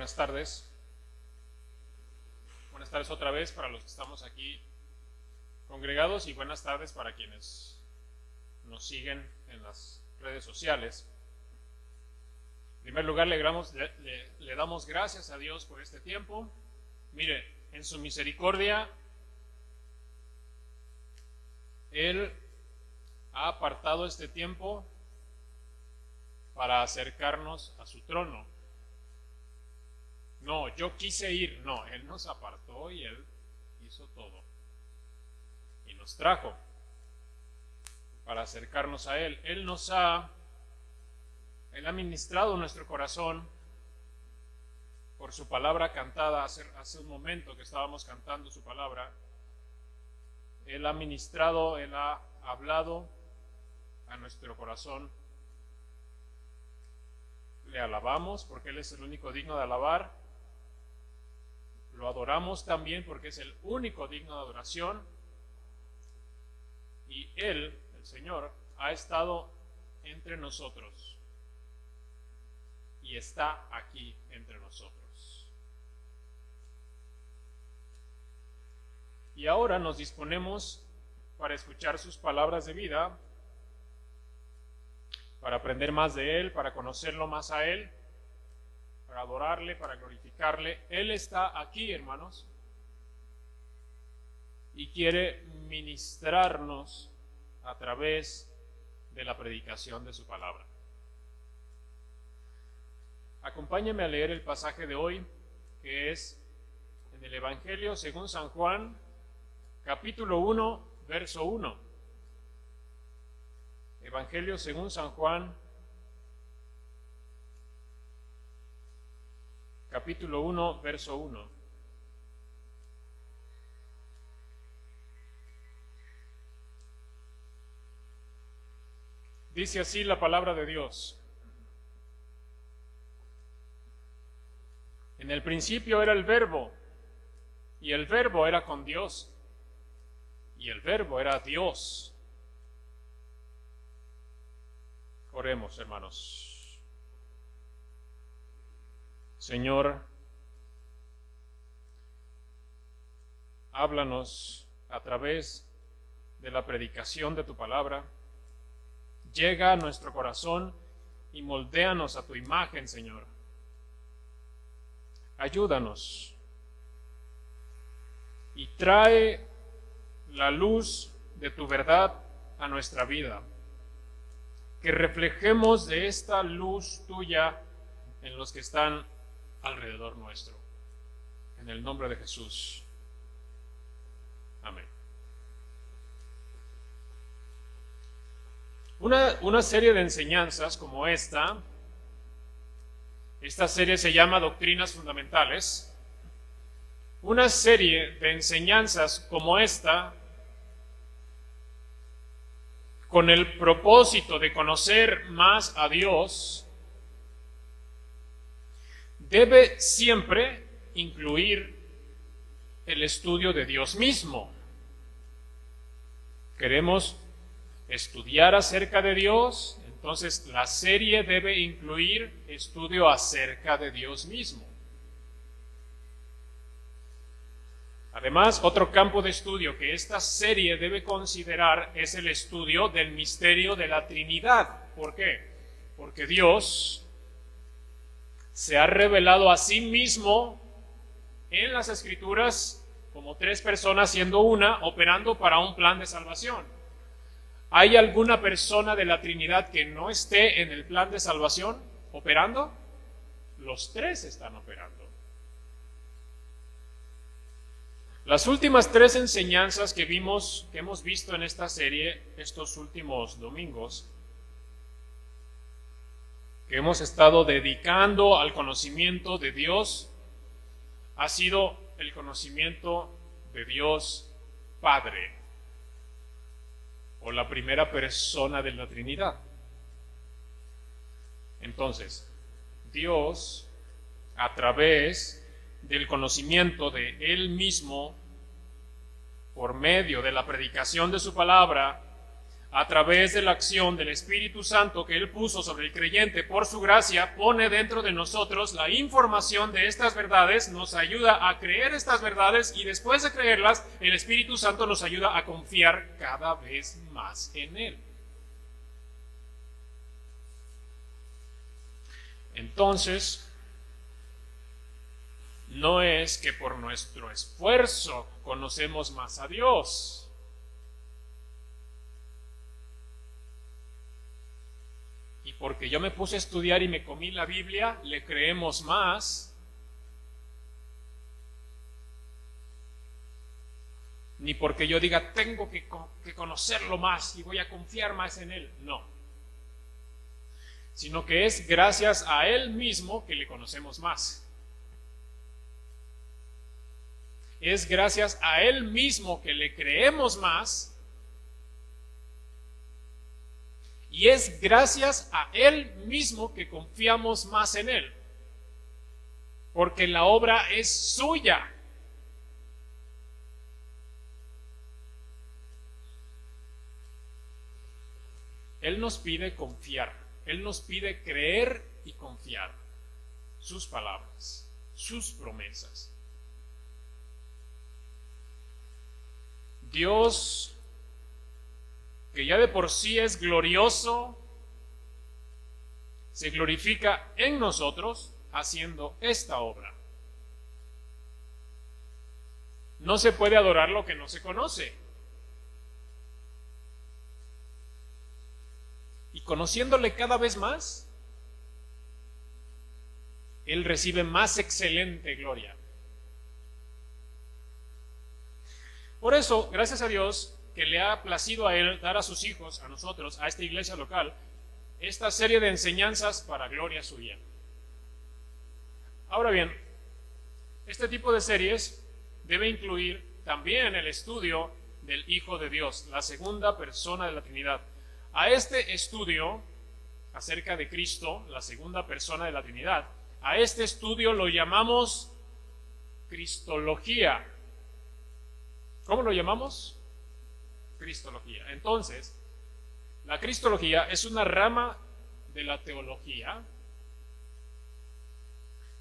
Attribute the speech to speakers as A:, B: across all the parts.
A: Buenas tardes. Buenas tardes otra vez para los que estamos aquí congregados y buenas tardes para quienes nos siguen en las redes sociales. En primer lugar, le damos gracias a Dios por este tiempo. Mire, en su misericordia, Él ha apartado este tiempo para acercarnos a su trono. No, yo quise ir, no, Él nos apartó y Él hizo todo. Y nos trajo para acercarnos a Él. Él ha ministrado nuestro corazón por su palabra cantada hace un momento que estábamos cantando su palabra. Él ha ministrado, Él ha hablado a nuestro corazón. Le alabamos porque Él es el único digno de alabar. Lo adoramos también porque es el único digno de adoración. Y Él, el Señor, ha estado entre nosotros. Y está aquí entre nosotros. Y ahora nos disponemos para escuchar sus palabras de vida, para aprender más de Él, para conocerlo más a Él, para adorarle, para glorificarle. Él está aquí, hermanos, y quiere ministrarnos a través de la predicación de su palabra. Acompáñenme a leer el pasaje de hoy, que es en el Evangelio según San Juan, capítulo 1, verso 1. Evangelio según San Juan, capítulo 1, verso 1. Dice así la palabra de Dios. En el principio era el Verbo, y el Verbo era con Dios, y el Verbo era Dios. Oremos, hermanos. Señor, háblanos a través de la predicación de tu palabra. Llega a nuestro corazón y moldéanos a tu imagen, Señor. Ayúdanos y trae la luz de tu verdad a nuestra vida. Que reflejemos de esta luz tuya en los que están alrededor nuestro. En el nombre de Jesús. Amén. Una serie de enseñanzas como esta serie se llama Doctrinas Fundamentales. Una serie de enseñanzas como esta, con el propósito de conocer más a Dios, debe siempre incluir el estudio de Dios mismo. Queremos estudiar acerca de Dios, entonces la serie debe incluir estudio acerca de Dios mismo. Además, otro campo de estudio que esta serie debe considerar es el estudio del misterio de la Trinidad. ¿Por qué? Porque Dios se ha revelado a sí mismo en las Escrituras como tres personas siendo una, operando para un plan de salvación. ¿Hay alguna persona de la Trinidad que no esté en el plan de salvación operando? Los tres están operando. Las últimas tres enseñanzas que hemos visto en esta serie estos últimos domingos, que hemos estado dedicando al conocimiento de Dios, ha sido el conocimiento de Dios Padre, o la primera persona de la Trinidad. Entonces, Dios, a través del conocimiento de Él mismo, por medio de la predicación de su palabra, a través de la acción del Espíritu Santo que Él puso sobre el creyente por su gracia, pone dentro de nosotros la información de estas verdades, nos ayuda a creer estas verdades y después de creerlas, el Espíritu Santo nos ayuda a confiar cada vez más en Él. Entonces, no es que por nuestro esfuerzo conocemos más a Dios. Y porque yo me puse a estudiar y me comí la Biblia, le creemos más. Ni porque yo diga, tengo que conocerlo más y voy a confiar más en Él. No. Sino que es gracias a Él mismo que le conocemos más. Es gracias a Él mismo que le creemos más. Y es gracias a Él mismo que confiamos más en Él. Porque la obra es suya. Él nos pide confiar. Él nos pide creer y confiar. Sus palabras, sus promesas. Dios, que ya de por sí es glorioso, se glorifica en nosotros haciendo esta obra. No se puede adorar lo que no se conoce. Y conociéndole cada vez más, Él recibe más excelente gloria. Por eso, gracias a Dios, que le ha placido a Él dar a sus hijos, a nosotros, a esta iglesia local, esta serie de enseñanzas para gloria suya. Ahora bien, este tipo de series debe incluir también el estudio del Hijo de Dios, la segunda persona de la Trinidad. A este estudio acerca de Cristo, la segunda persona de la Trinidad, a este estudio lo llamamos Cristología. ¿Cómo lo llamamos? Cristología. Entonces, la Cristología es una rama de la teología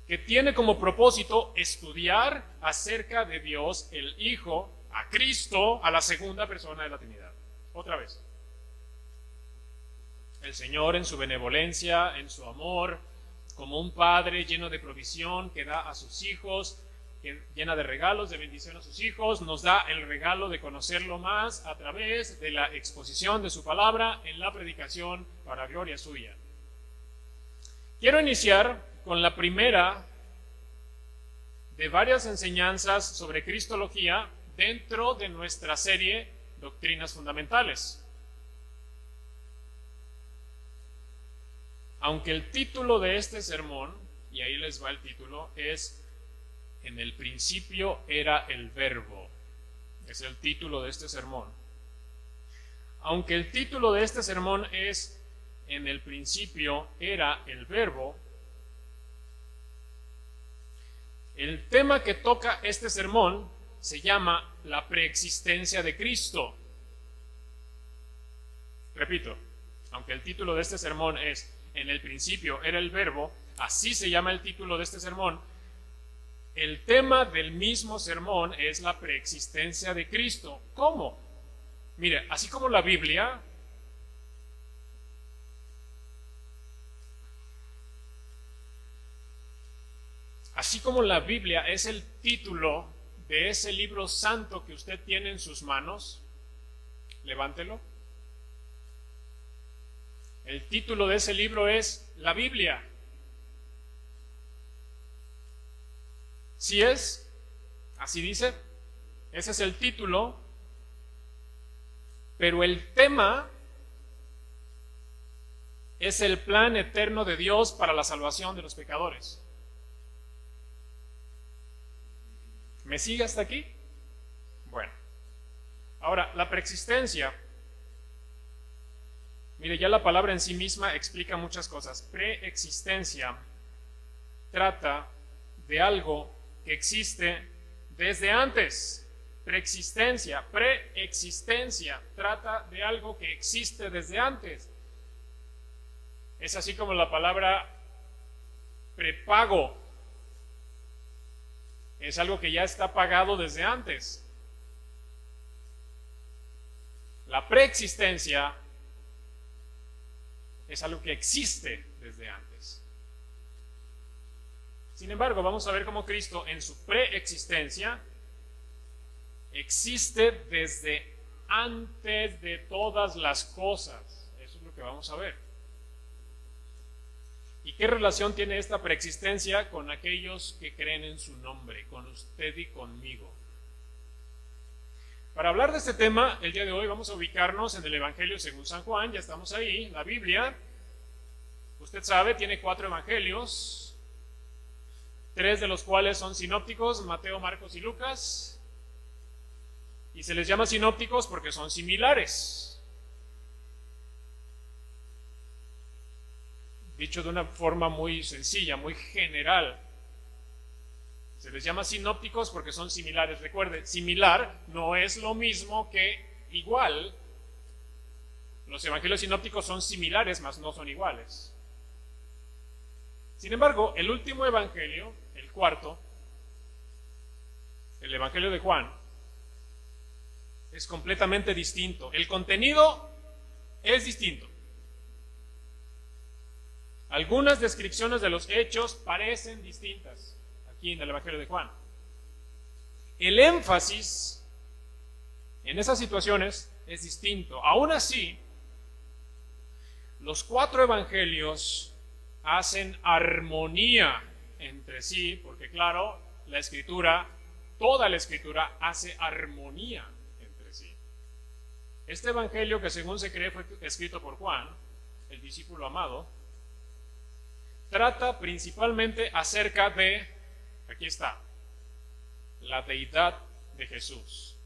A: que tiene como propósito estudiar acerca de Dios, el Hijo, a Cristo, a la segunda persona de la Trinidad. Otra vez. El Señor en su benevolencia, en su amor, como un padre lleno de provisión que da a sus hijos, que llena de regalos, de bendición a sus hijos, nos da el regalo de conocerlo más a través de la exposición de su palabra en la predicación para gloria suya. Quiero iniciar con la primera de varias enseñanzas sobre Cristología dentro de nuestra serie Doctrinas Fundamentales. Aunque el título de este sermón, y ahí les va el título, es En el principio era el Verbo. Es el título de este sermón. Aunque el título de este sermón es En el principio era el Verbo, el tema que toca este sermón se llama la preexistencia de Cristo. Repito, aunque el título de este sermón es En el principio era el Verbo, así se llama el título de este sermón. El tema del mismo sermón es la preexistencia de Cristo. ¿Cómo? Mire, así como la Biblia es el título de ese libro santo que usted tiene en sus manos, levántelo. El título de ese libro es la Biblia. ¿Sí es? Así dice. Ese es el título. Pero el tema es el plan eterno de Dios para la salvación de los pecadores. ¿Me sigue hasta aquí? Bueno. Ahora, la preexistencia. Mire, ya la palabra en sí misma explica muchas cosas. Preexistencia trata de algo que existe desde antes. preexistencia, trata de algo que existe desde antes. Es así como la palabra prepago, es algo que ya está pagado desde antes. La preexistencia es algo que existe desde antes. Sin embargo, vamos a ver cómo Cristo en su preexistencia existe desde antes de todas las cosas. Eso es lo que vamos a ver. ¿Y qué relación tiene esta preexistencia con aquellos que creen en su nombre, con usted y conmigo? Para hablar de este tema, el día de hoy vamos a ubicarnos en el Evangelio según San Juan. Ya estamos ahí, la Biblia. Usted sabe, tiene 4 evangelios, 3 de los cuales son sinópticos, Mateo, Marcos y Lucas. Y se les llama sinópticos porque son similares. Dicho de una forma muy sencilla, muy general. Se les llama sinópticos porque son similares. Recuerde, similar no es lo mismo que igual. Los evangelios sinópticos son similares, mas no son iguales. Sin embargo, el último evangelio, el cuarto, el evangelio de Juan, es completamente distinto. El contenido es distinto. Algunas descripciones de los hechos parecen distintas aquí en el evangelio de Juan. El énfasis en esas situaciones es distinto. Aún así, los 4 evangelios hacen armonía entre sí, porque claro, la escritura, toda la escritura hace armonía entre sí. Este evangelio, que según se cree fue escrito por Juan, el discípulo amado, trata principalmente acerca de, aquí está, la deidad de Jesús.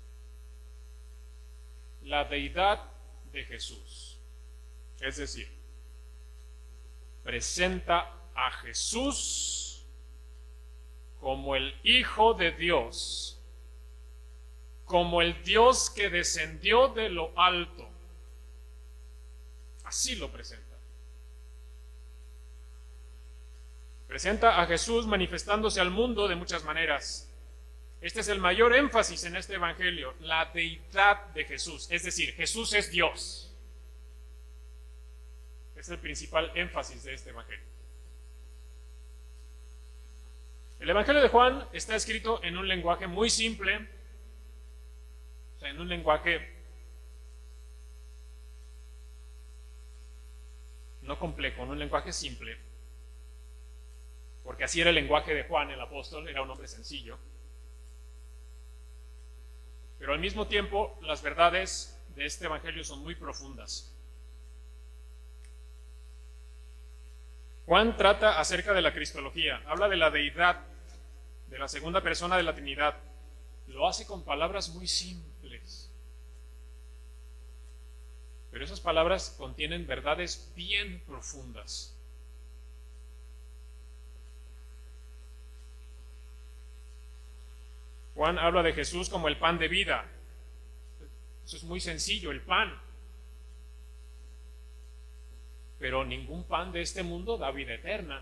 A: La deidad de Jesús. Es decir, presenta a Jesús como el Hijo de Dios, como el Dios que descendió de lo alto. Así lo presenta. Presenta a Jesús manifestándose al mundo de muchas maneras. Este es el mayor énfasis en este evangelio, la deidad de Jesús. Es decir, Jesús es Dios. Es el principal énfasis de este evangelio. El evangelio de Juan está escrito en un lenguaje muy simple, o sea, en un lenguaje no complejo, en un lenguaje simple. Porque así era el lenguaje de Juan, el apóstol, era un hombre sencillo. Pero al mismo tiempo, las verdades de este evangelio son muy profundas. Juan trata acerca de la cristología, habla de la deidad, de la segunda persona de la Trinidad. Lo hace con palabras muy simples. Pero esas palabras contienen verdades bien profundas. Juan habla de Jesús como el pan de vida. Eso es muy sencillo, el pan. Pero ningún pan de este mundo da vida eterna.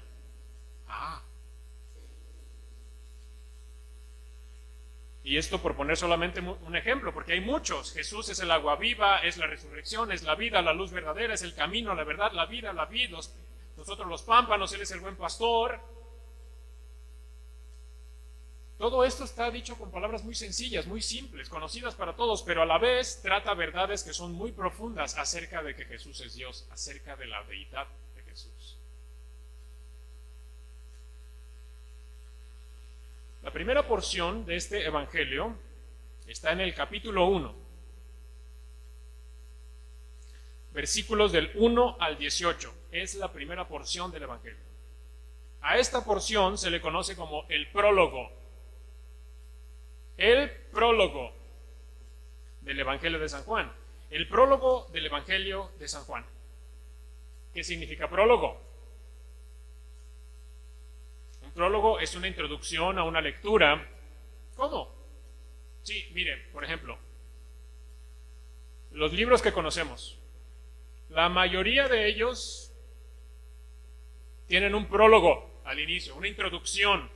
A: Y esto por poner solamente un ejemplo, porque hay muchos. Jesús es el agua viva, es la resurrección, es la vida, la luz verdadera, es el camino, la verdad, la vida, la vid. Nosotros los pámpanos, Él es el buen pastor. Todo esto está dicho con palabras muy sencillas, muy simples, conocidas para todos, pero a la vez trata verdades que son muy profundas acerca de que Jesús es Dios, acerca de la deidad de Jesús. La primera porción de este evangelio está en el capítulo 1, versículos del 1 al 18. Es la primera porción del evangelio. A esta porción se le conoce como el prólogo. El prólogo del Evangelio de San Juan. El prólogo del Evangelio de San Juan. ¿Qué significa prólogo? Un prólogo es una introducción a una lectura. ¿Cómo? Sí, mire, por ejemplo, los libros que conocemos, la mayoría de ellos tienen un prólogo al inicio, una introducción.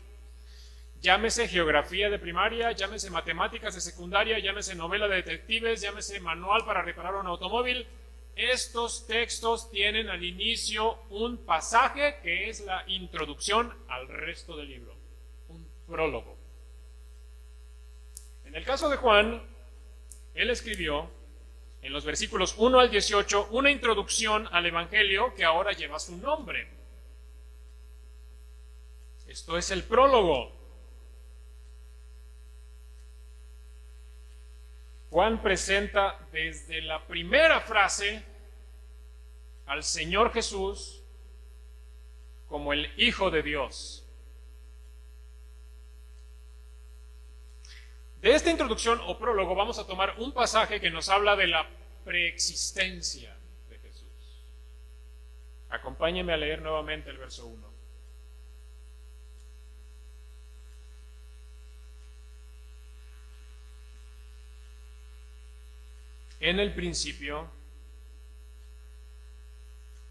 A: Llámese geografía de primaria, llámese matemáticas de secundaria, llámese novela de detectives, llámese manual para reparar un automóvil. Estos textos tienen al inicio un pasaje que es la introducción al resto del libro, un prólogo. En el caso de Juan, él escribió en los versículos 1 al 18 una introducción al Evangelio que ahora lleva su nombre. Esto es el prólogo. Juan presenta desde la primera frase al Señor Jesús como el Hijo de Dios. De esta introducción o prólogo vamos a tomar un pasaje que nos habla de la preexistencia de Jesús. Acompáñenme a leer nuevamente el verso 1. En el principio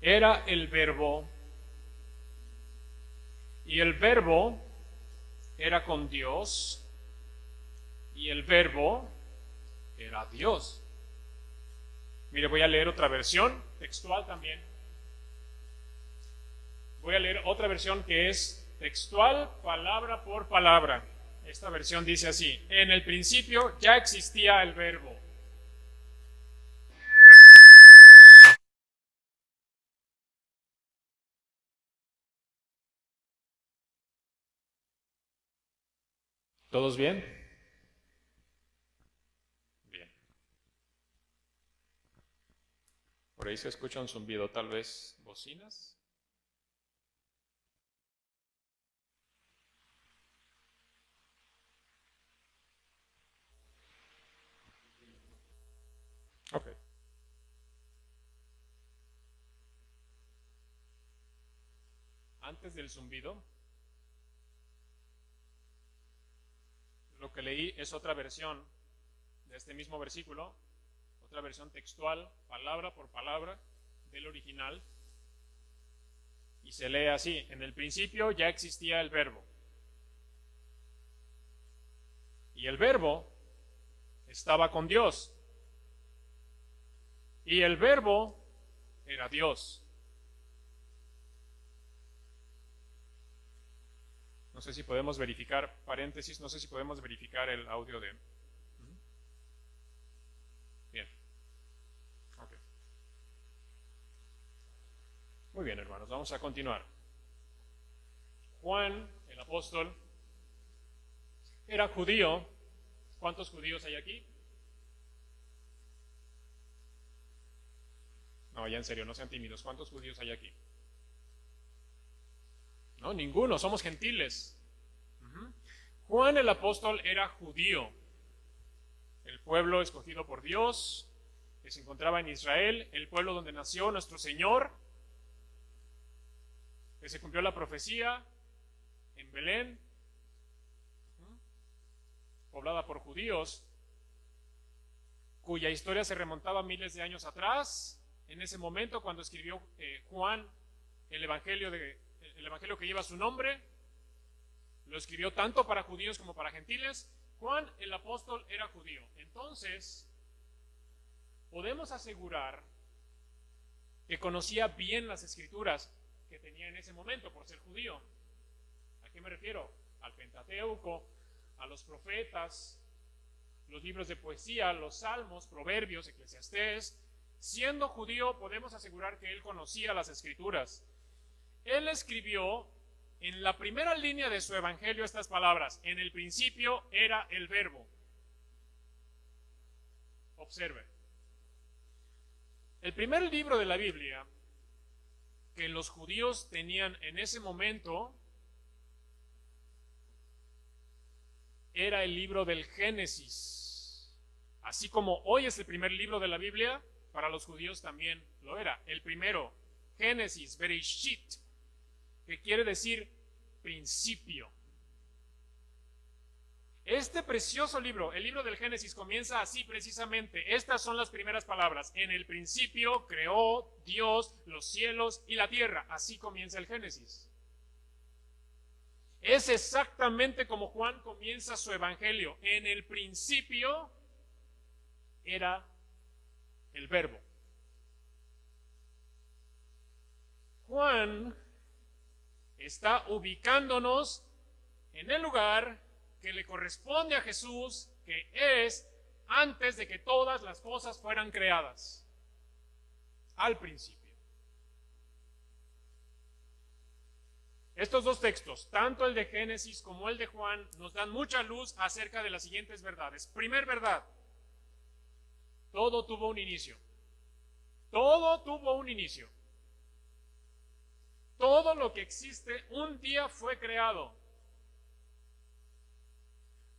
A: era el Verbo, y el Verbo era con Dios, y el Verbo era Dios. Mire, voy a leer otra versión textual también. Voy a leer otra versión que es textual, palabra por palabra. Esta versión dice así: en el principio ya existía el Verbo. ¿Todos bien? Bien. Por ahí se escucha un zumbido, tal vez bocinas. Ok. Antes del zumbido, lo que leí es otra versión de este mismo versículo, otra versión textual, palabra por palabra, del original, y se lee así: en el principio ya existía el Verbo, y el Verbo estaba con Dios, y el Verbo era Dios. No sé si podemos verificar, paréntesis, no sé si podemos verificar el audio de... Bien. Ok. Muy bien, hermanos, vamos a continuar. Juan, el apóstol, era judío. ¿Cuántos judíos hay aquí? No, ya en serio, no sean tímidos. ¿Cuántos judíos hay aquí? No, ninguno, somos gentiles. Juan el apóstol era judío, el pueblo escogido por Dios, que se encontraba en Israel, el pueblo donde nació nuestro Señor, que se cumplió la profecía en Belén, poblada por judíos, cuya historia se remontaba miles de años atrás. En ese momento, cuando escribió Juan el evangelio que lleva su nombre, lo escribió tanto para judíos como para gentiles. Juan el apóstol era judío. Entonces, podemos asegurar que conocía bien las escrituras que tenía en ese momento por ser judío. ¿A qué me refiero? Al Pentateuco, a los profetas, los libros de poesía, los salmos, proverbios, Eclesiastés. Siendo judío, podemos asegurar que él conocía las escrituras. Él escribió en la primera línea de su evangelio estas palabras: en el principio era el Verbo. Observe. El primer libro de la Biblia que los judíos tenían en ese momento era el libro del Génesis. Así como hoy es el primer libro de la Biblia, para los judíos también lo era. El primero, Génesis, Bereshit, que quiere decir principio. Este precioso libro, el libro del Génesis, comienza así precisamente. Estas son las primeras palabras. En el principio creó Dios los cielos y la tierra. Así comienza el Génesis. Es exactamente como Juan comienza su evangelio. En el principio era el Verbo. Juan está ubicándonos en el lugar que le corresponde a Jesús, que es antes de que todas las cosas fueran creadas, al principio. Estos dos textos, tanto el de Génesis como el de Juan, nos dan mucha luz acerca de las siguientes verdades. Primer verdad, todo tuvo un inicio. Todo tuvo un inicio. Todo lo que existe un día fue creado.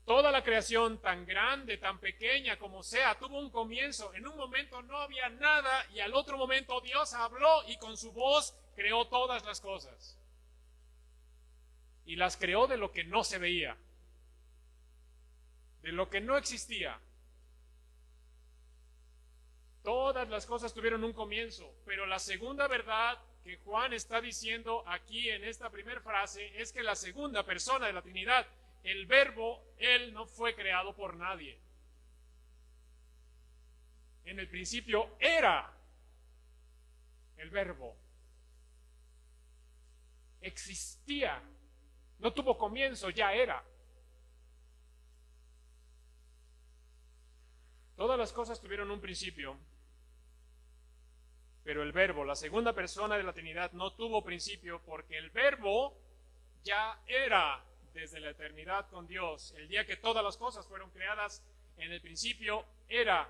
A: Toda la creación, tan grande, tan pequeña como sea, tuvo un comienzo. En un momento no había nada y al otro momento Dios habló y con su voz creó todas las cosas. Y las creó de lo que no se veía, de lo que no existía. Todas las cosas tuvieron un comienzo, pero la segunda verdad que Juan está diciendo aquí en esta primera frase es que la segunda persona de la Trinidad, el Verbo, Él no fue creado por nadie. En el principio era el Verbo. Existía. No tuvo comienzo, ya era. Todas las cosas tuvieron un principio, pero el Verbo, la segunda persona de la Trinidad, no tuvo principio porque el Verbo ya era desde la eternidad con Dios. El día que todas las cosas fueron creadas, en el principio era.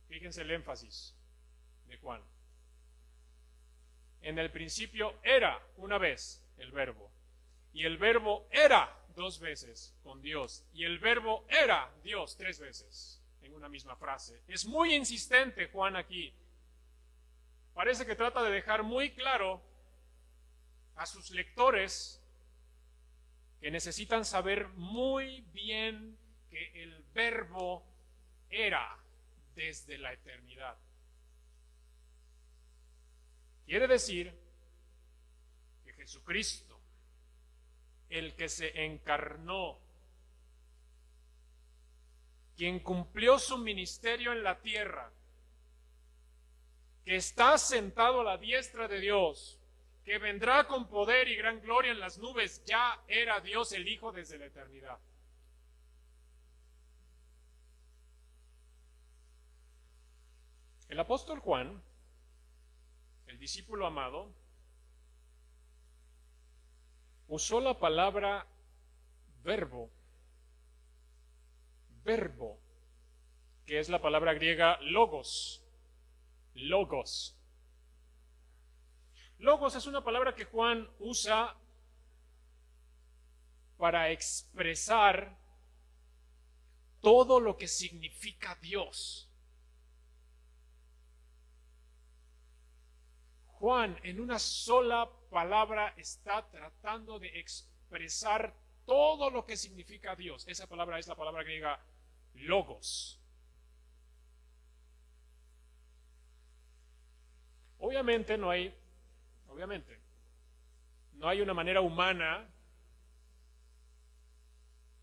A: Fíjense el énfasis de Juan. En el principio era una vez el Verbo. Y el Verbo era dos veces con Dios. Y el Verbo era Dios tres veces en una misma frase. Es muy insistente Juan aquí. Parece que trata de dejar muy claro a sus lectores que necesitan saber muy bien que el Verbo era desde la eternidad. Quiere decir que Jesucristo, el que se encarnó, quien cumplió su ministerio en la tierra, que está sentado a la diestra de Dios, que vendrá con poder y gran gloria en las nubes, ya era Dios el Hijo desde la eternidad. El apóstol Juan, el discípulo amado, usó la palabra verbo, que es la palabra griega logos. Logos es una palabra que Juan usa para expresar todo lo que significa Dios. Juan, en una sola palabra, está tratando de expresar todo lo que significa Dios. Esa palabra es la palabra griega logos. Obviamente no hay una manera humana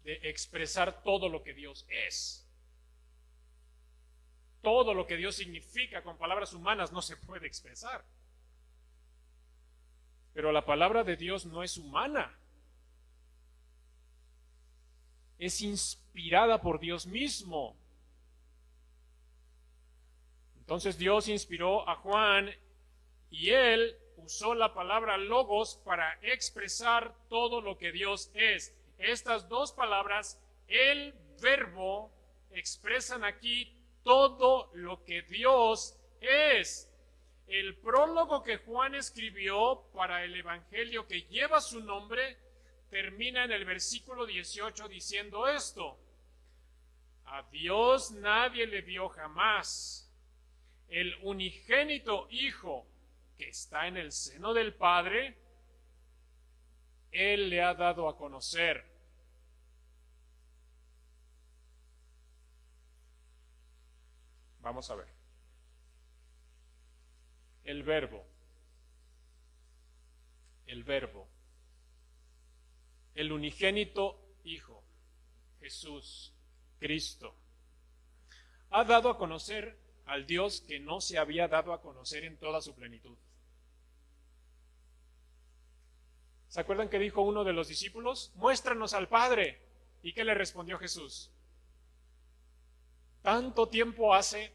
A: de expresar todo lo que Dios es. Todo lo que Dios significa con palabras humanas no se puede expresar. Pero la palabra de Dios no es humana. Es inspirada por Dios mismo. Entonces Dios inspiró a Juan y él usó la palabra logos para expresar todo lo que Dios es. Estas dos palabras, el verbo, expresan aquí todo lo que Dios es. El prólogo que Juan escribió para el evangelio que lleva su nombre termina en el versículo 18 diciendo esto: a Dios nadie le vio jamás. El unigénito Hijo que está en el seno del Padre, Él le ha dado a conocer. Vamos a ver. El verbo, el unigénito Hijo, Jesús, Cristo, ha dado a conocer al Dios que no se había dado a conocer en toda su plenitud. ¿Se acuerdan que dijo uno de los discípulos? Muéstranos al Padre. ¿Y qué le respondió Jesús? Tanto tiempo hace.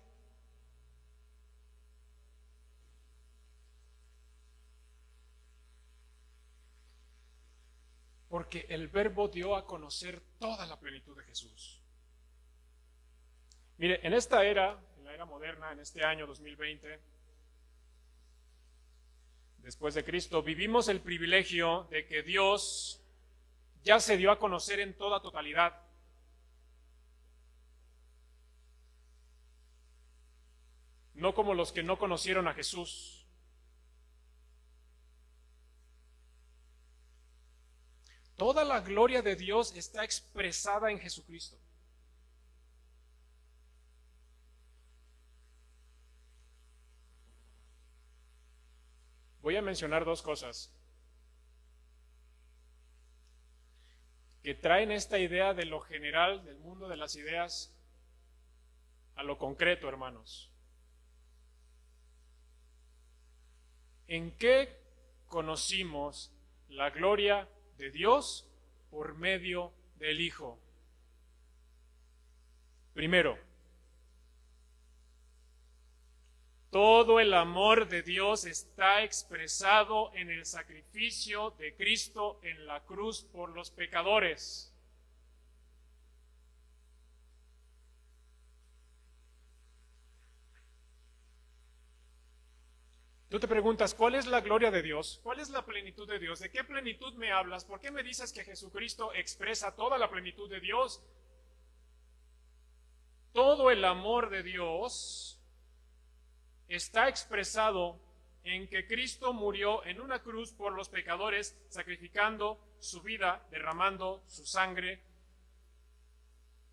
A: Porque el Verbo dio a conocer toda la plenitud de Jesús. Mire, en esta era, en la era moderna, en este año 2020, después de Cristo, vivimos el privilegio de que Dios ya se dio a conocer en toda totalidad. No como los que no conocieron a Jesús. Toda la gloria de Dios está expresada en Jesucristo. Voy a mencionar dos cosas que traen esta idea de lo general, del mundo de las ideas, a lo concreto, hermanos. ¿En qué conocimos la gloria de Dios por medio del Hijo? Primero, todo el amor de Dios está expresado en el sacrificio de Cristo en la cruz por los pecadores. Tú te preguntas, ¿cuál es la gloria de Dios? ¿Cuál es la plenitud de Dios? ¿De qué plenitud me hablas? ¿Por qué me dices que Jesucristo expresa toda la plenitud de Dios? Todo el amor de Dios está expresado en que Cristo murió en una cruz por los pecadores, sacrificando su vida, derramando su sangre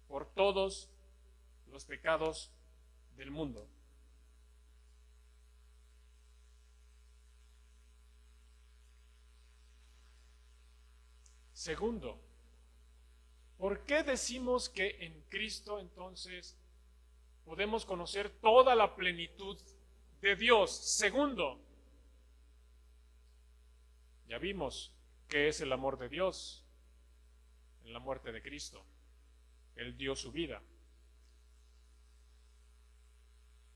A: por todos los pecados del mundo. Segundo, ¿por qué decimos que en Cristo entonces podemos conocer toda la plenitud de Dios? Segundo, ya vimos qué es el amor de Dios en la muerte de Cristo. Él dio su vida.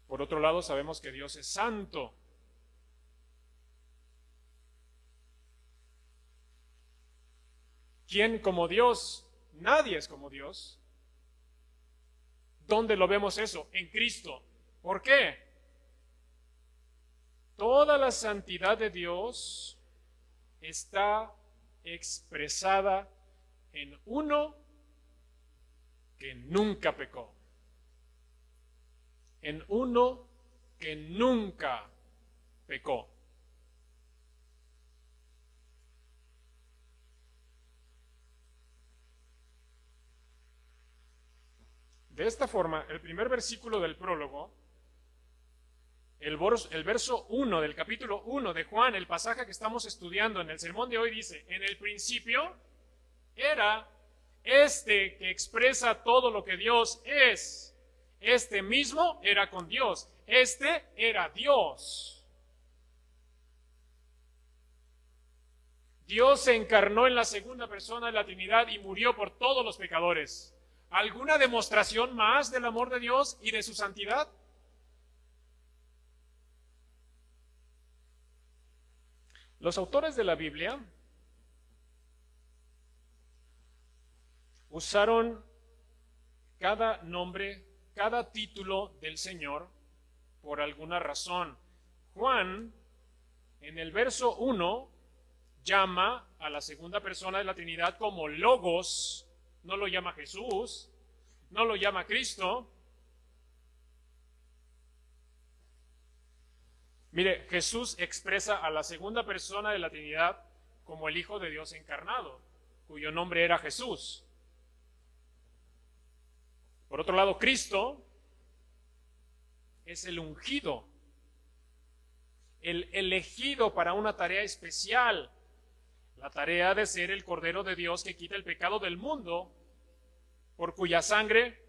A: Por otro lado, sabemos que Dios es santo. ¿Quién como Dios? Nadie es como Dios. ¿Dónde lo vemos eso? En Cristo. ¿Por qué? Toda la santidad de Dios está expresada en uno que nunca pecó. En uno que nunca pecó. De esta forma, el primer versículo del prólogo, el verso 1 del capítulo 1 de Juan, el pasaje que estamos estudiando en el sermón de hoy, dice: en el principio era este que expresa todo lo que Dios es. Este mismo era con Dios. Este era Dios. Dios se encarnó en la segunda persona de la Trinidad y murió por todos los pecadores. ¿Alguna demostración más del amor de Dios y de su santidad? Los autores de la Biblia usaron cada nombre, cada título del Señor por alguna razón. Juan, en el verso 1, llama a la segunda persona de la Trinidad como Logos. No lo llama Jesús, no lo llama Cristo. Mire, Jesús expresa a la segunda persona de la Trinidad como el Hijo de Dios encarnado, cuyo nombre era Jesús. Por otro lado, Cristo es el ungido, el elegido para una tarea especial, la tarea de ser el Cordero de Dios que quita el pecado del mundo, por cuya sangre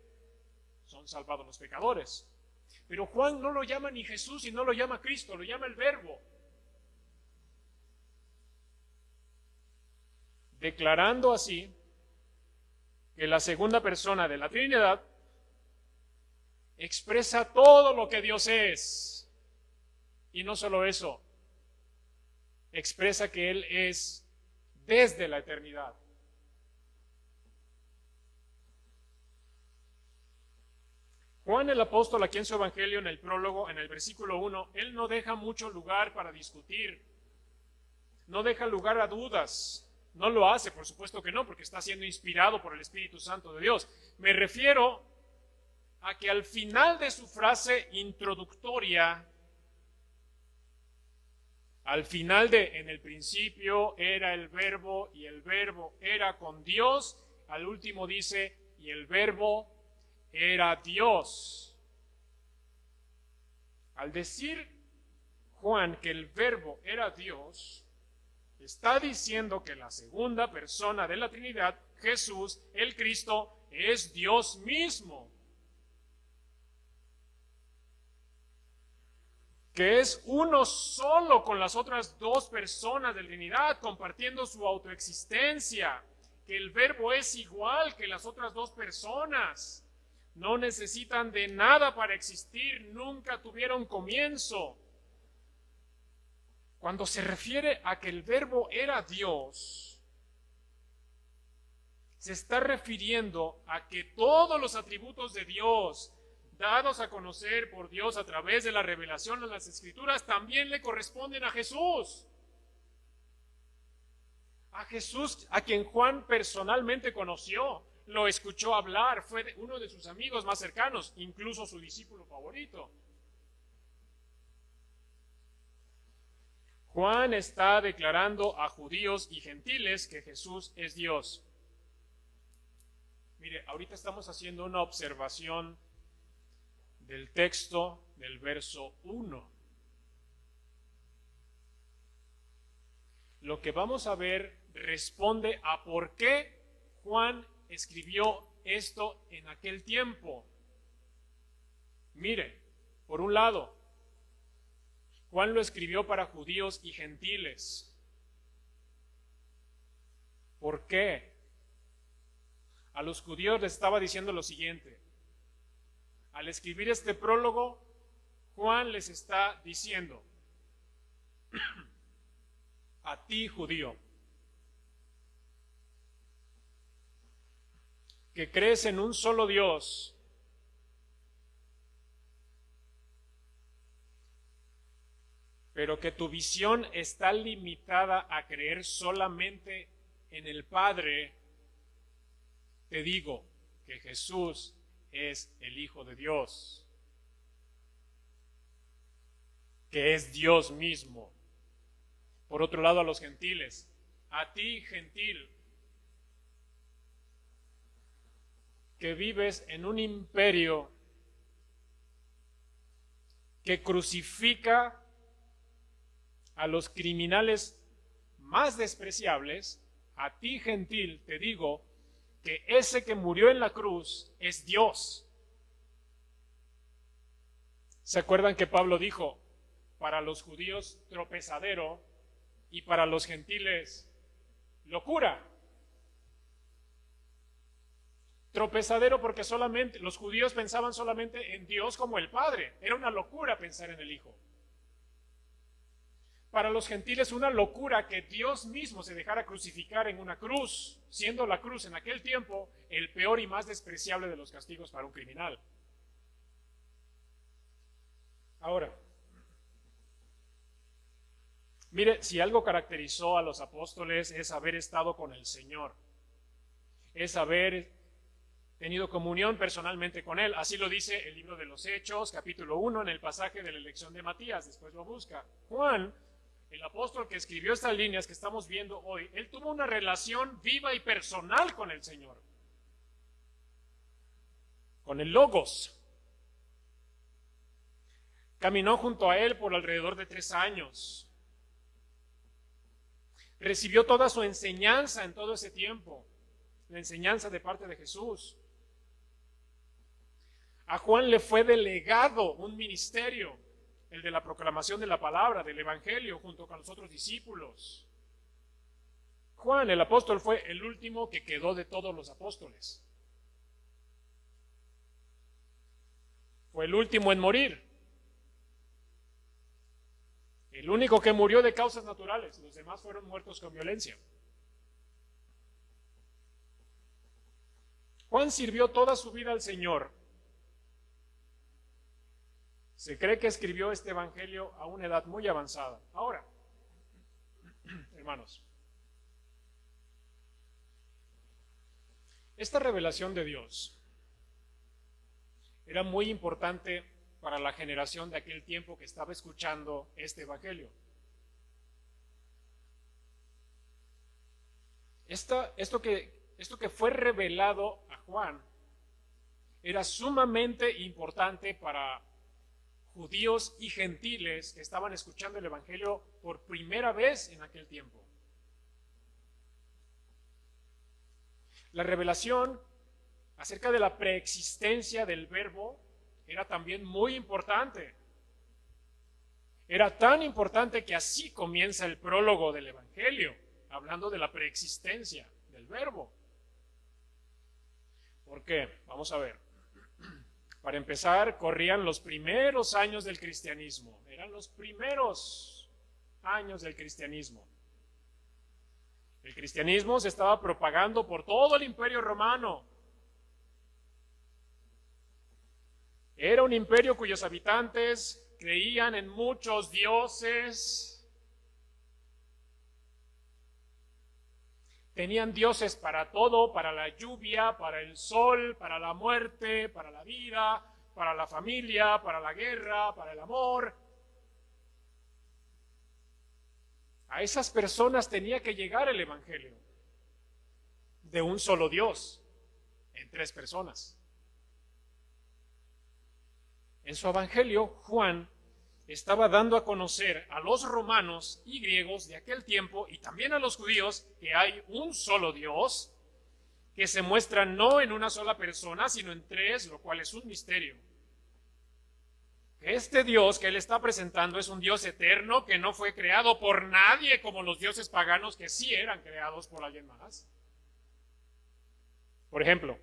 A: son salvados los pecadores. Pero Juan no lo llama ni Jesús y no lo llama Cristo, lo llama el Verbo, declarando así que la segunda persona de la Trinidad expresa todo lo que Dios es. Y no solo eso, expresa que Él es desde la eternidad. Juan el apóstol, aquí en su evangelio, en el prólogo, en el versículo 1, él no deja mucho lugar para discutir, no deja lugar a dudas, no lo hace, por supuesto que no, porque está siendo inspirado por el Espíritu Santo de Dios. Me refiero a que al final de su frase introductoria, al final de en el principio era el Verbo y el Verbo era con Dios, al último dice y el Verbo era Dios. Al decir Juan que el Verbo era Dios, está diciendo que la segunda persona de la Trinidad, Jesús, el Cristo, es Dios mismo, que es uno solo con las otras dos personas de la Trinidad, compartiendo su autoexistencia, que el Verbo es igual que las otras dos personas, no necesitan de nada para existir, nunca tuvieron comienzo. Cuando se refiere a que el Verbo era Dios, se está refiriendo a que todos los atributos de Dios, dados a conocer por Dios a través de la revelación en las Escrituras, también le corresponden a Jesús. A Jesús, a quien Juan personalmente conoció, lo escuchó hablar, fue uno de sus amigos más cercanos, incluso su discípulo favorito. Juan está declarando a judíos y gentiles que Jesús es Dios. Mire, ahorita estamos haciendo una observación del texto del verso 1. Lo que vamos a ver responde a por qué Juan escribió esto en aquel tiempo. Mire, por un lado, Juan lo escribió para judíos y gentiles. ¿Por qué? A los judíos les estaba diciendo lo siguiente. Al escribir este prólogo, Juan les está diciendo, a ti, judío, que crees en un solo Dios, pero que tu visión está limitada a creer solamente en el Padre, te digo que Jesús es el Hijo de Dios, que es Dios mismo. Por otro lado, a los gentiles, a ti, gentil, que vives en un imperio que crucifica a los criminales más despreciables, a ti, gentil, te digo que ese que murió en la cruz es Dios. ¿Se acuerdan que Pablo dijo, para los judíos tropezadero y para los gentiles locura? Tropezadero porque solamente los judíos pensaban solamente en Dios como el Padre. Era una locura pensar en el Hijo. Para los gentiles una locura que Dios mismo se dejara crucificar en una cruz, siendo la cruz en aquel tiempo el peor y más despreciable de los castigos para un criminal. Ahora, mire, si algo caracterizó a los apóstoles es haber estado con el Señor, es haber tenido comunión personalmente con Él. Así lo dice el libro de los Hechos, capítulo 1, en el pasaje de la elección de Matías, después lo busca. Juan, el apóstol que escribió estas líneas que estamos viendo hoy, él tuvo una relación viva y personal con el Señor, con el Logos. Caminó junto a él por alrededor de 3 años. Recibió toda su enseñanza en todo ese tiempo, la enseñanza de parte de Jesús. A Juan le fue delegado un ministerio, el de la proclamación de la palabra, del evangelio, junto con los otros discípulos. Juan, el apóstol, fue el último que quedó de todos los apóstoles. Fue el último en morir. El único que murió de causas naturales, los demás fueron muertos con violencia. Juan sirvió toda su vida al Señor. Se cree que escribió este evangelio a una edad muy avanzada. Ahora, hermanos, esta revelación de Dios era muy importante para la generación de aquel tiempo que estaba escuchando este evangelio. Esto que fue revelado a Juan era sumamente importante para judíos y gentiles que estaban escuchando el evangelio por primera vez en aquel tiempo. La revelación acerca de la preexistencia del Verbo era también muy importante. Era tan importante que así comienza el prólogo del evangelio, hablando de la preexistencia del Verbo. ¿Por qué? Vamos a ver. Para empezar, corrían los primeros años del cristianismo. Eran los primeros años del cristianismo. El cristianismo se estaba propagando por todo el Imperio Romano. Era un imperio cuyos habitantes creían en muchos dioses. Tenían dioses para todo, para la lluvia, para el sol, para la muerte, para la vida, para la familia, para la guerra, para el amor. A esas personas tenía que llegar el evangelio de un solo Dios, en 3 personas. En su evangelio, Juan estaba dando a conocer a los romanos y griegos de aquel tiempo y también a los judíos que hay un solo Dios que se muestra no en una sola persona, sino en 3, lo cual es un misterio. Este Dios que él está presentando es un Dios eterno que no fue creado por nadie como los dioses paganos que sí eran creados por alguien más. Por ejemplo,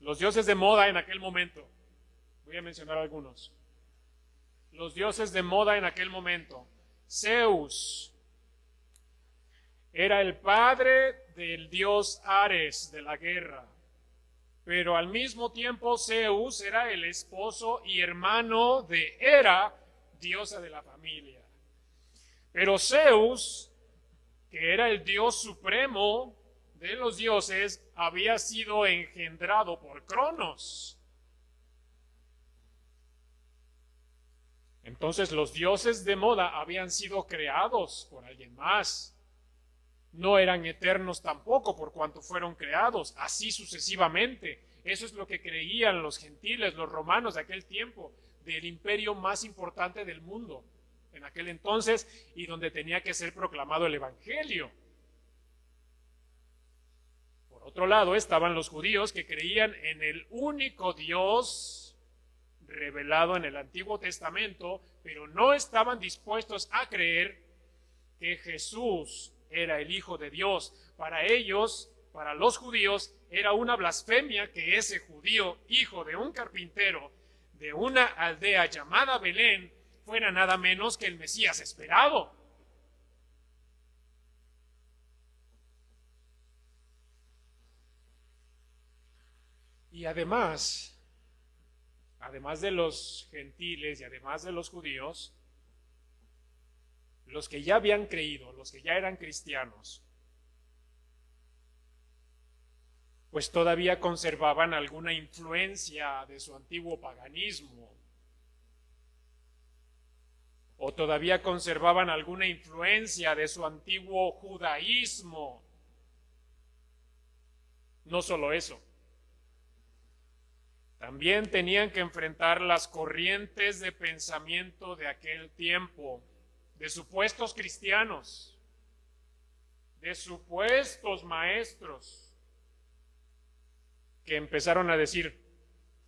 A: los dioses de moda en aquel momento. Voy a mencionar algunos. Los dioses de moda en aquel momento. Zeus era el padre del dios Ares de la guerra, pero al mismo tiempo Zeus era el esposo y hermano de Hera, diosa de la familia. Pero Zeus, que era el dios supremo de los dioses, había sido engendrado por Cronos. Entonces los dioses de moda habían sido creados por alguien más. No eran eternos tampoco por cuanto fueron creados, así sucesivamente. Eso es lo que creían los gentiles, los romanos de aquel tiempo, del imperio más importante del mundo en aquel entonces y donde tenía que ser proclamado el evangelio. Por otro lado estaban los judíos que creían en el único Dios revelado en el Antiguo Testamento, pero no estaban dispuestos a creer que Jesús era el Hijo de Dios. Para ellos, para los judíos, era una blasfemia que ese judío, hijo de un carpintero, de una aldea llamada Belén, fuera nada menos que el Mesías esperado. Y además de los gentiles y además de los judíos, los que ya habían creído, los que ya eran cristianos, pues todavía conservaban alguna influencia de su antiguo paganismo, o todavía conservaban alguna influencia de su antiguo judaísmo. No solo eso, También tenían que enfrentar las corrientes de pensamiento de aquel tiempo, de supuestos cristianos, de supuestos maestros, que empezaron a decir,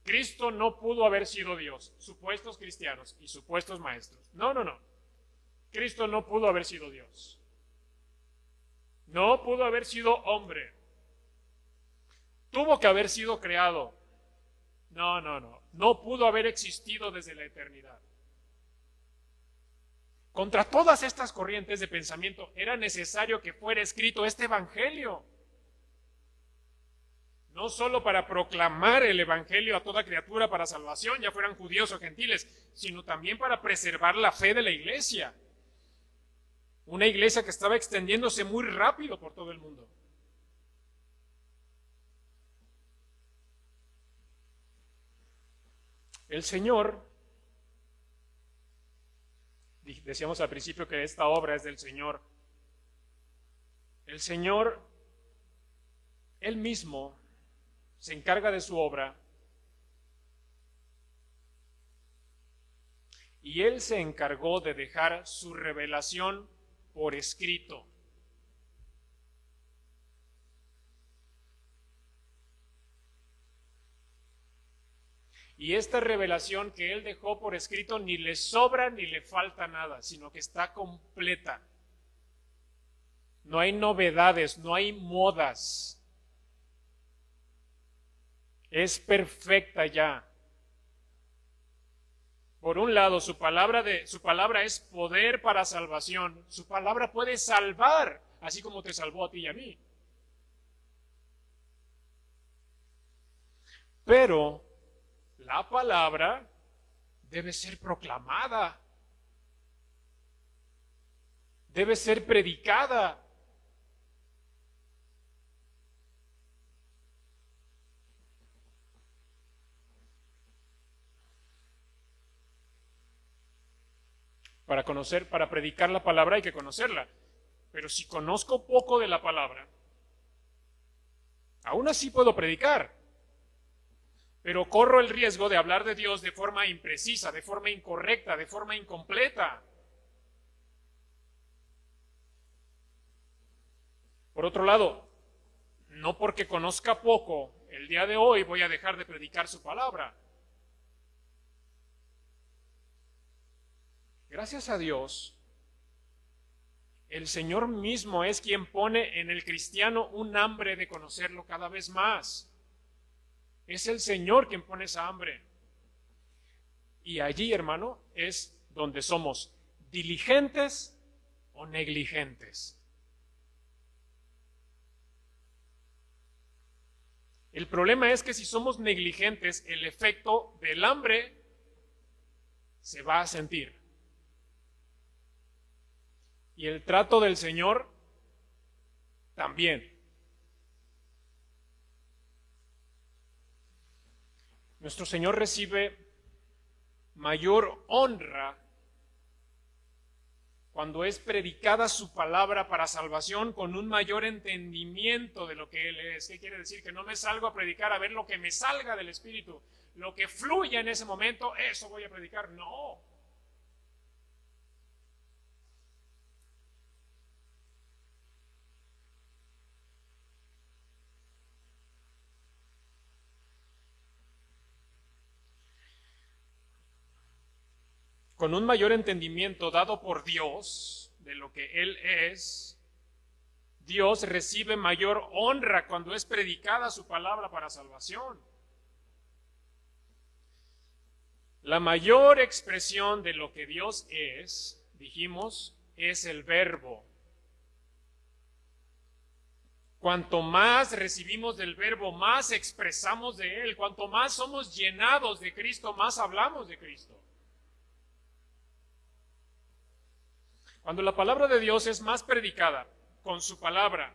A: Cristo no pudo haber sido Dios, supuestos cristianos y supuestos maestros. No. Cristo no pudo haber sido Dios. No pudo haber sido hombre. Tuvo que haber sido creado. No. No pudo haber existido desde la eternidad. Contra todas estas corrientes de pensamiento era necesario que fuera escrito este evangelio. No solo para proclamar el evangelio a toda criatura para salvación, ya fueran judíos o gentiles, sino también para preservar la fe de la iglesia. Una iglesia que estaba extendiéndose muy rápido por todo el mundo. El Señor, decíamos al principio que esta obra es del Señor. El Señor, Él mismo, se encarga de su obra y Él se encargó de dejar su revelación por escrito. Y esta revelación que Él dejó por escrito ni le sobra ni le falta nada, sino que está completa. No hay novedades, no hay modas. Es perfecta ya. Por un lado, su palabra es poder para salvación. Su palabra puede salvar, así como te salvó a ti y a mí. Pero la palabra debe ser proclamada, debe ser predicada. Para predicar la palabra hay que conocerla. Pero si conozco poco de la palabra, aún así puedo predicar. Pero corro el riesgo de hablar de Dios de forma imprecisa, de forma incorrecta, de forma incompleta. Por otro lado, no porque conozca poco, el día de hoy voy a dejar de predicar su palabra. Gracias a Dios, el Señor mismo es quien pone en el cristiano un hambre de conocerlo cada vez más. Es el Señor quien pone esa hambre. Y allí, hermano, es donde somos diligentes o negligentes. El problema es que si somos negligentes, el efecto del hambre se va a sentir. Y el trato del Señor también. Nuestro Señor recibe mayor honra cuando es predicada su palabra para salvación con un mayor entendimiento de lo que Él es. ¿Qué quiere decir? Que no me salgo a predicar a ver lo que me salga del Espíritu. Lo que fluya en ese momento, eso voy a predicar. No. Con un mayor entendimiento dado por Dios de lo que Él es, Dios recibe mayor honra cuando es predicada su palabra para salvación. La mayor expresión de lo que Dios es, dijimos, es el verbo. Cuanto más recibimos del verbo, más expresamos de Él. Cuanto más somos llenados de Cristo, más hablamos de Cristo. Cuando la palabra de Dios es más predicada con su palabra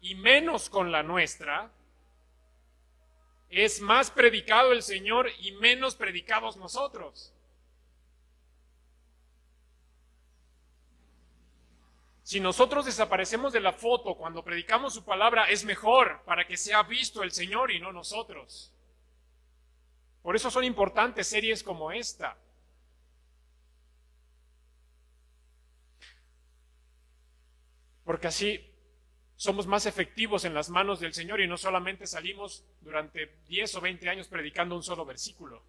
A: y menos con la nuestra, es más predicado el Señor y menos predicados nosotros. Si nosotros desaparecemos de la foto cuando predicamos su palabra, es mejor para que sea visto el Señor y no nosotros. Por eso son importantes series como esta. Porque así somos más efectivos en las manos del Señor y no solamente salimos durante 10 o 20 años predicando un solo versículo.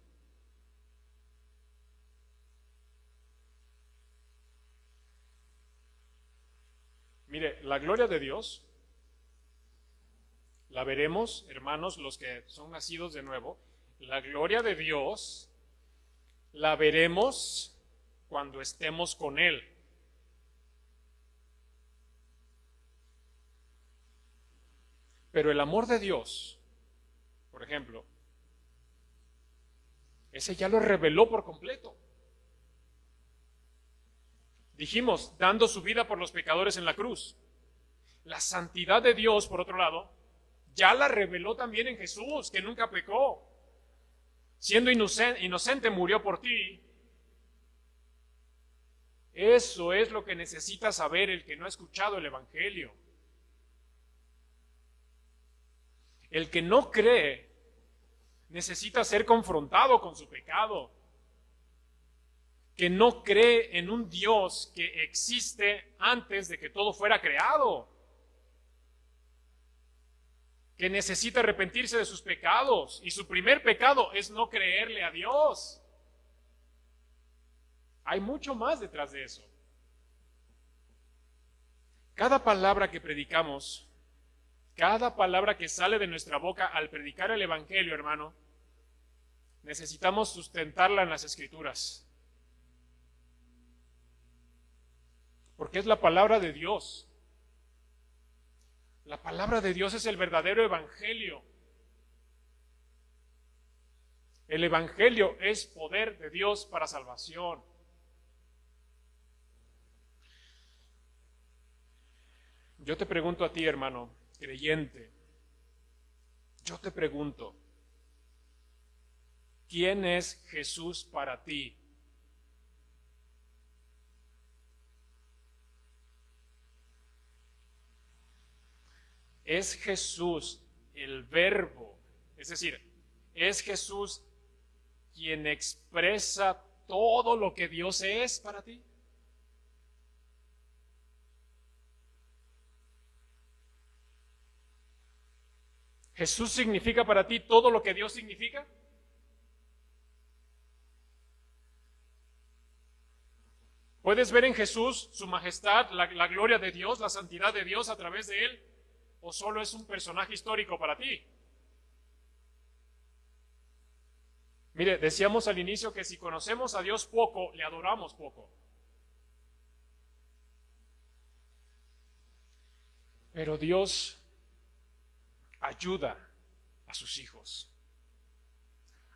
A: Mire, la gloria de Dios la veremos, hermanos, los que son nacidos de nuevo, la gloria de Dios la veremos cuando estemos con Él. Pero el amor de Dios, por ejemplo, ese ya lo reveló por completo. Dijimos, dando su vida por los pecadores en la cruz. La santidad de Dios, por otro lado, ya la reveló también en Jesús, que nunca pecó. Siendo inocente murió por ti. Eso es lo que necesita saber el que no ha escuchado el Evangelio. El que no cree necesita ser confrontado con su pecado. Que no cree en un Dios que existe antes de que todo fuera creado. Que necesita arrepentirse de sus pecados. Y su primer pecado es no creerle a Dios. Hay mucho más detrás de eso. Cada palabra que predicamos, cada palabra que sale de nuestra boca al predicar el Evangelio, hermano, necesitamos sustentarla en las Escrituras. Porque es la palabra de Dios. La palabra de Dios es el verdadero Evangelio. El Evangelio es poder de Dios para salvación. Yo te pregunto a ti, hermano, creyente, yo te pregunto, ¿quién es Jesús para ti? ¿Es Jesús el Verbo? Es decir, ¿es Jesús quien expresa todo lo que Dios es para ti? ¿Jesús significa para ti todo lo que Dios significa? ¿Puedes ver en Jesús su majestad, la gloria de Dios, la santidad de Dios a través de Él? ¿O solo es un personaje histórico para ti? Mire, decíamos al inicio que si conocemos a Dios poco, le adoramos poco. Pero Dios ayuda a sus hijos.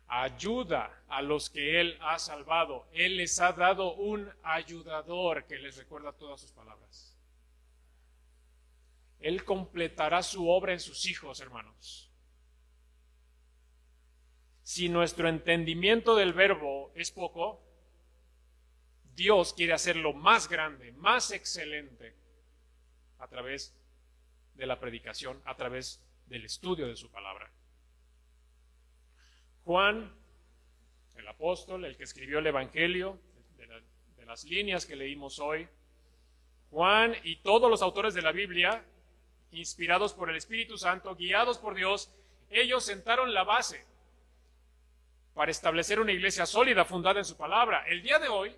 A: Ayuda a los que Él ha salvado. Él les ha dado un ayudador que les recuerda todas sus palabras. Él completará su obra en sus hijos, hermanos. Si nuestro entendimiento del verbo es poco, Dios quiere hacerlo más grande, más excelente, a través de la predicación, a través del estudio de su palabra. Juan, el apóstol, el que escribió el Evangelio, de las líneas que leímos hoy, Juan y todos los autores de la Biblia, inspirados por el Espíritu Santo, guiados por Dios, ellos sentaron la base para establecer una iglesia sólida fundada en su palabra. El día de hoy,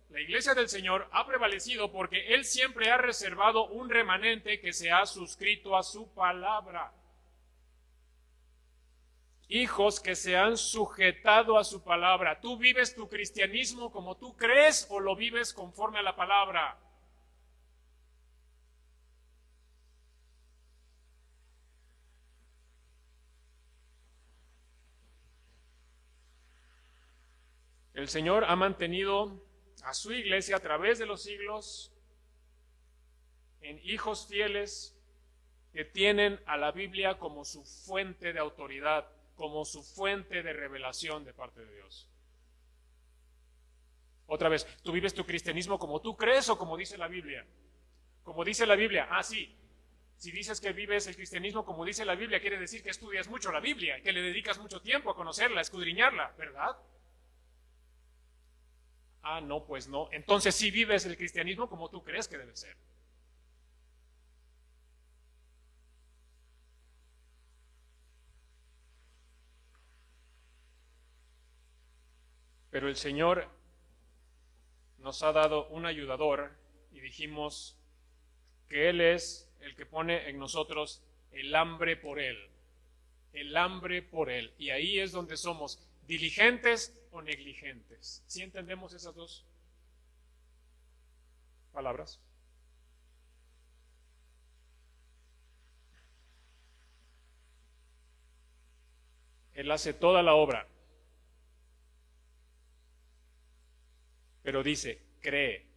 A: la iglesia del Señor ha prevalecido porque Él siempre ha reservado un remanente que se ha suscrito a su palabra. Hijos que se han sujetado a su palabra. ¿Tú vives tu cristianismo como tú crees o lo vives conforme a la palabra? El Señor ha mantenido a su iglesia a través de los siglos en hijos fieles que tienen a la Biblia como su fuente de autoridad, como su fuente de revelación de parte de Dios. Otra vez, ¿tú vives tu cristianismo como tú crees o como dice la Biblia? Como dice la Biblia, sí. Si dices que vives el cristianismo como dice la Biblia, quiere decir que estudias mucho la Biblia y que le dedicas mucho tiempo a conocerla, a escudriñarla, ¿verdad? Ah, no, pues no. Entonces sí vives el cristianismo como tú crees que debe ser. Pero el Señor nos ha dado un ayudador y dijimos que Él es el que pone en nosotros el hambre por Él. El hambre por Él. Y ahí es donde somos diligentes o negligentes. ¿Sí entendemos esas dos palabras? Él hace toda la obra. Pero dice, cree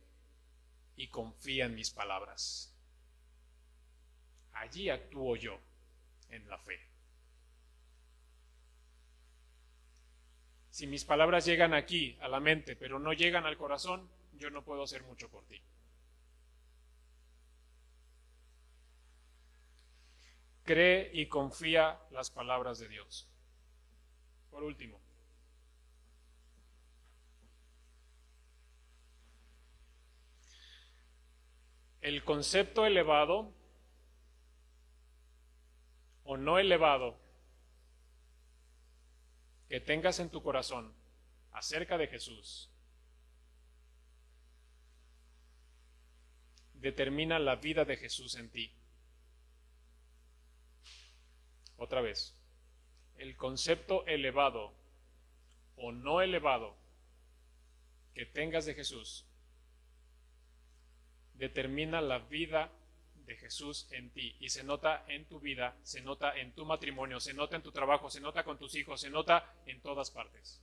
A: y confía en mis palabras. Allí actúo yo en la fe. Si mis palabras llegan aquí, a la mente, pero no llegan al corazón, yo no puedo hacer mucho por ti. Cree y confía las palabras de Dios. Por último, el concepto elevado o no elevado que tengas en tu corazón acerca de Jesús determina la vida de Jesús en ti. Otra vez, el concepto elevado o no elevado que tengas de Jesús determina la vida de Jesús en ti y se nota en tu vida, se nota en tu matrimonio, se nota en tu trabajo, se nota con tus hijos, se nota en todas partes.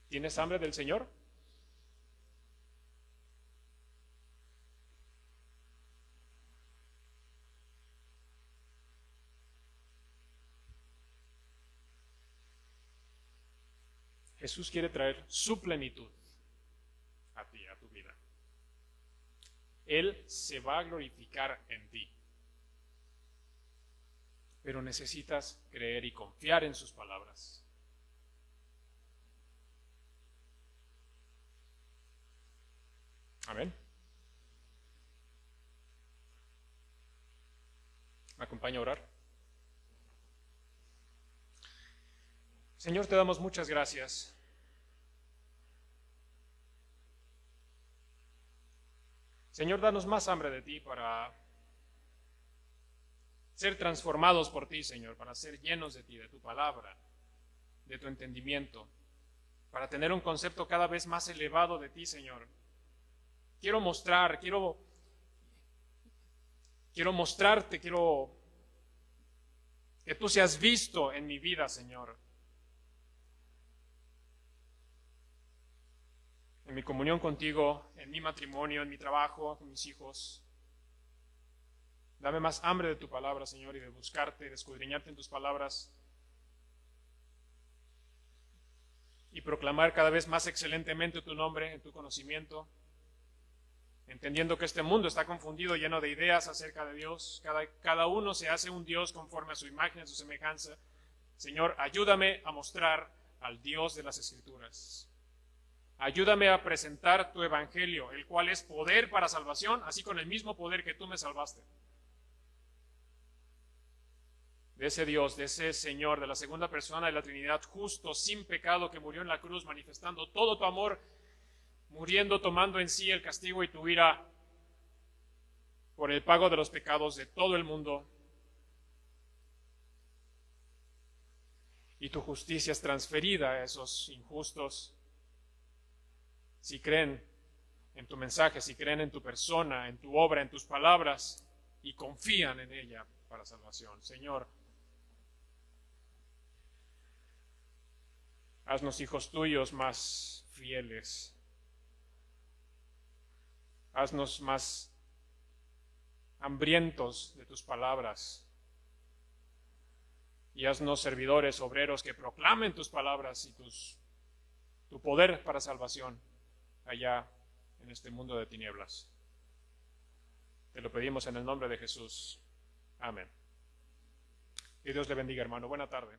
A: ¿Tienes hambre del Señor? Jesús quiere traer su plenitud a ti, a tu vida. Él se va a glorificar en ti. Pero necesitas creer y confiar en sus palabras. Amén. ¿Me acompaña a orar? Señor, te damos muchas gracias. Señor, danos más hambre de ti para ser transformados por ti, Señor, para ser llenos de ti, de tu palabra, de tu entendimiento, para tener un concepto cada vez más elevado de ti, Señor. Quiero mostrarte, quiero que tú seas visto en mi vida, Señor. En mi comunión contigo, en mi matrimonio, en mi trabajo, con mis hijos. Dame más hambre de tu palabra, Señor, y de buscarte, de escudriñarte en tus palabras y proclamar cada vez más excelentemente tu nombre, en tu conocimiento, entendiendo que este mundo está confundido, lleno de ideas acerca de Dios. Cada uno se hace un Dios conforme a su imagen, a su semejanza. Señor, ayúdame a mostrar al Dios de las Escrituras. Ayúdame a presentar tu evangelio, el cual es poder para salvación, así con el mismo poder que tú me salvaste. De ese Dios, de ese Señor, de la segunda persona de la Trinidad, justo, sin pecado, que murió en la cruz, manifestando todo tu amor, muriendo, tomando en sí el castigo y tu ira por el pago de los pecados de todo el mundo. Y tu justicia es transferida a esos injustos. Si creen en tu mensaje, si creen en tu persona, en tu obra, en tus palabras y confían en ella para salvación. Señor, haznos hijos tuyos más fieles. Haznos más hambrientos de tus palabras. Y haznos servidores, obreros que proclamen tus palabras y tu poder para salvación allá en este mundo de tinieblas. Te lo pedimos en el nombre de Jesús. Amén. Que Dios le bendiga, hermano. Buena tarde.